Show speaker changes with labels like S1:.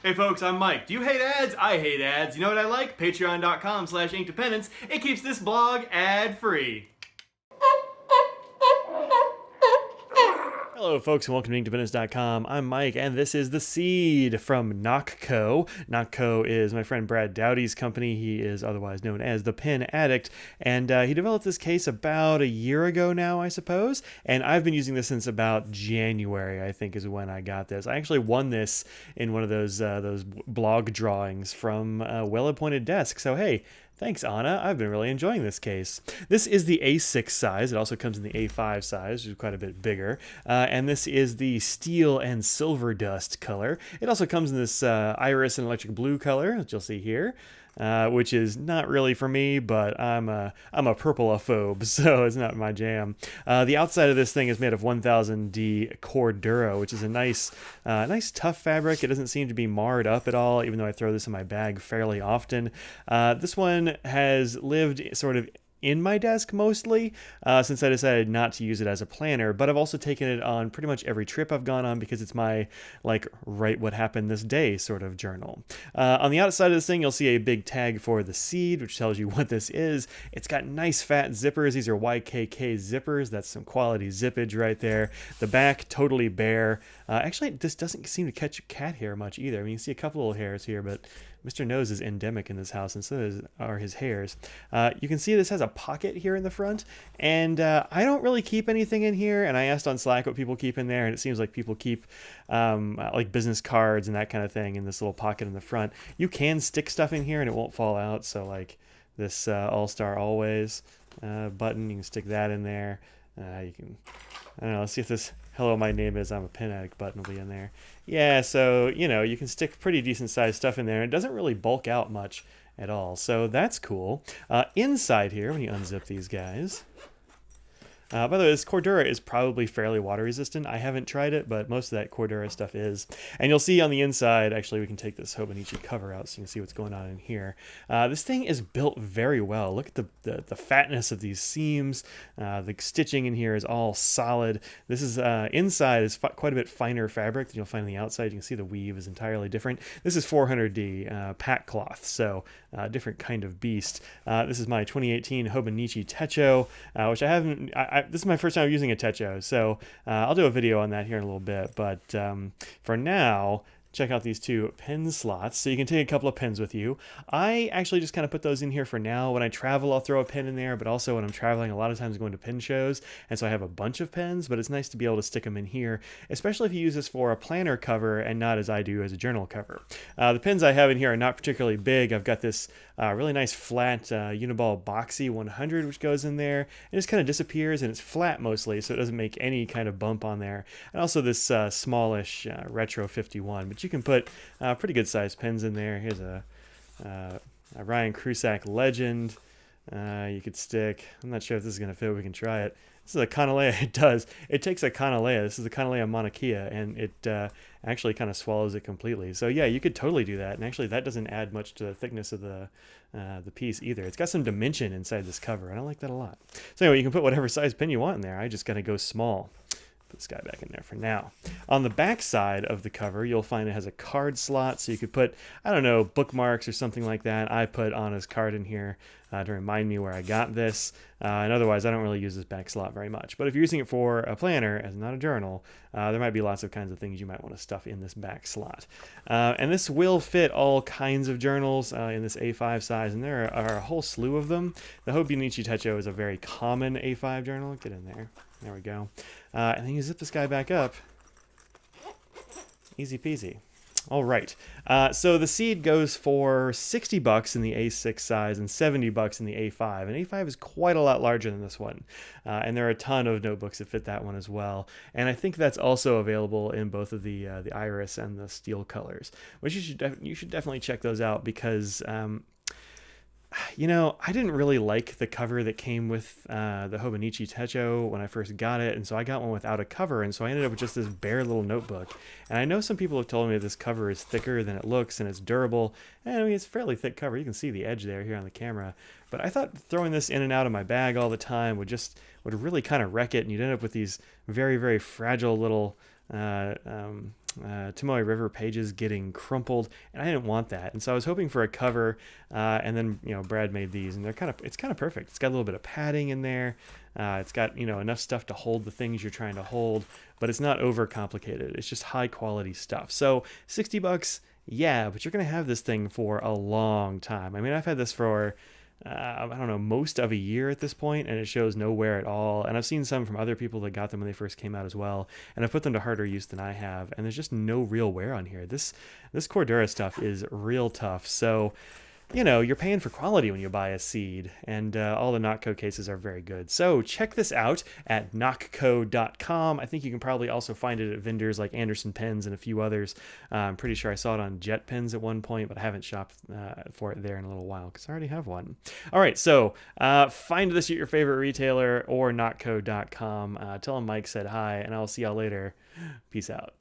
S1: Hey folks, I'm Mike. Do you hate ads? I hate ads. You know what I like? Patreon.com/Inkdependence. It keeps this blog ad-free. Hello folks and welcome to Inkdependence.com. I'm Mike and this is The Seed from NockCo. NockCo is my friend Brad Dowdy's company. He is otherwise known as the Pen Addict, and he developed this case about a year ago now, I suppose, and I've been using this since about January, I think is when I got this. I actually won this in one of those blog drawings from Well Appointed Desk, so hey, thanks, Anna. I've been really enjoying this case. This is the A6 size. It also comes in the A5 size, which is quite a bit bigger. And this is the steel and silver dust color. It also comes in this iris and electric blue color, which you'll see here. Which is not really for me, but I'm a purple-ophobe, so it's not my jam. The outside of this thing is made of 1000D Cordura, which is a nice tough fabric. It doesn't seem to be marred up at all, even though I throw this in my bag fairly often. This one has lived sort of in my desk mostly since I decided not to use it as a planner, but I've also taken it on pretty much every trip I've gone on because it's my like write what happened this day sort of journal. On the outside of this thing you'll see a big tag for the seed, which tells you what this is. It's got nice fat zippers. These are YKK zippers. That's some quality zippage right there. The back totally bare. Actually this doesn't seem to catch cat hair much either. I mean, you see a couple little hairs here, but Mr. Nose is endemic in this house, and so are his hairs. You can see this has a pocket here in the front, and I don't really keep anything in here, and I asked on Slack what people keep in there, and it seems like people keep like business cards and that kind of thing in this little pocket in the front. You can stick stuff in here and it won't fall out, so like this All-Star Always button, you can stick that in there. You can, I don't know, let's see if this hello, my name is I'm a Pen Addict button will be in there. Yeah, so, you know, you can stick pretty decent sized stuff in there. It doesn't really bulk out much at all, so that's cool. Inside here, when you unzip these guys, by the way, this Cordura is probably fairly water resistant. I haven't tried it, but most of that Cordura stuff is. And you'll see on the inside, actually we can take this Hobonichi cover out so you can see what's going on in here. This thing is built very well. Look at the fatness of these seams. The stitching in here is all solid. This is inside is quite a bit finer fabric than you'll find on the outside. You can see the weave is entirely different. This is 400D pack cloth, so different kind of beast. This is my 2018 Hobonichi Techo, which I haven't... this is my first time using a Techo, so I'll do a video on that here in a little bit, but for now, check out these two pen slots. So you can take a couple of pens with you. I actually just kind of put those in here for now. When I travel, I'll throw a pen in there, but also when I'm traveling, a lot of times going to pen shows, and so I have a bunch of pens, but it's nice to be able to stick them in here, especially if you use this for a planner cover and not as I do as a journal cover. The pens I have in here are not particularly big. I've got this really nice flat Uniball Boxy 100, which goes in there, and just kind of disappears, and it's flat mostly, so it doesn't make any kind of bump on there. And also this smallish Retro 51, but you can put pretty good sized pens in there. Here's a Ryan Krusak Legend. You could stick, I'm not sure if this is going to fit, we can try it. This is a Kanalea. It does. It takes a Kanalea. This is the Kanalea Mauna Kea, and it actually kind of swallows it completely. So yeah, you could totally do that. And actually, that doesn't add much to the thickness of the piece either. It's got some dimension inside this cover. I like that a lot. So anyway, you can put whatever size pen you want in there. I just got to go small. Put this guy back in there for now. On the back side of the cover, you'll find it has a card slot, so you could put, I don't know, bookmarks or something like that. I put Anna's card in here to remind me where I got this, and otherwise I don't really use this back slot very much. But if you're using it for a planner, as not a journal, there might be lots of kinds of things you might want to stuff in this back slot. And this will fit all kinds of journals in this A5 size, and there are a whole slew of them. The Hobonichi Techo is a very common A5 journal. Get in there. There we go. And then you zip this guy back up. Easy peasy. All right. So the seed goes for $60 in the A6 size and $70 in the A5. And A5 is quite a lot larger than this one. And there are a ton of notebooks that fit that one as well. And I think that's also available in both of the iris and the steel colors, which you should definitely check those out because you know, I didn't really like the cover that came with the Hobonichi Techo when I first got it, and so I got one without a cover, and so I ended up with just this bare little notebook. And I know some people have told me this cover is thicker than it looks, and it's durable. And I mean, it's a fairly thick cover. You can see the edge there here on the camera. But I thought throwing this in and out of my bag all the time would really kind of wreck it, and you'd end up with these very, very fragile little Tomoe River pages getting crumpled, and I didn't want that. And so I was hoping for a cover, and then Brad made these, and it's kind of perfect. It's got a little bit of padding in there. It's got enough stuff to hold the things you're trying to hold, but it's not over complicated. It's just high quality stuff. So $60, yeah, but you're gonna have this thing for a long time. I mean, I've had this for I don't know, most of a year at this point, and it shows no wear at all. And I've seen some from other people that got them when they first came out as well, and I've put them to harder use than I have, and there's just no real wear on here. This Cordura stuff is real tough. So you're paying for quality when you buy a seed, and all the NockCo cases are very good. So check this out at NockCo.com. I think you can probably also find it at vendors like Anderson Pens and a few others. I'm pretty sure I saw it on Jet Pens at one point, but I haven't shopped for it there in a little while because I already have one. All right, so find this at your favorite retailer or NockCo.com. Tell them Mike said hi, and I'll see y'all later. Peace out.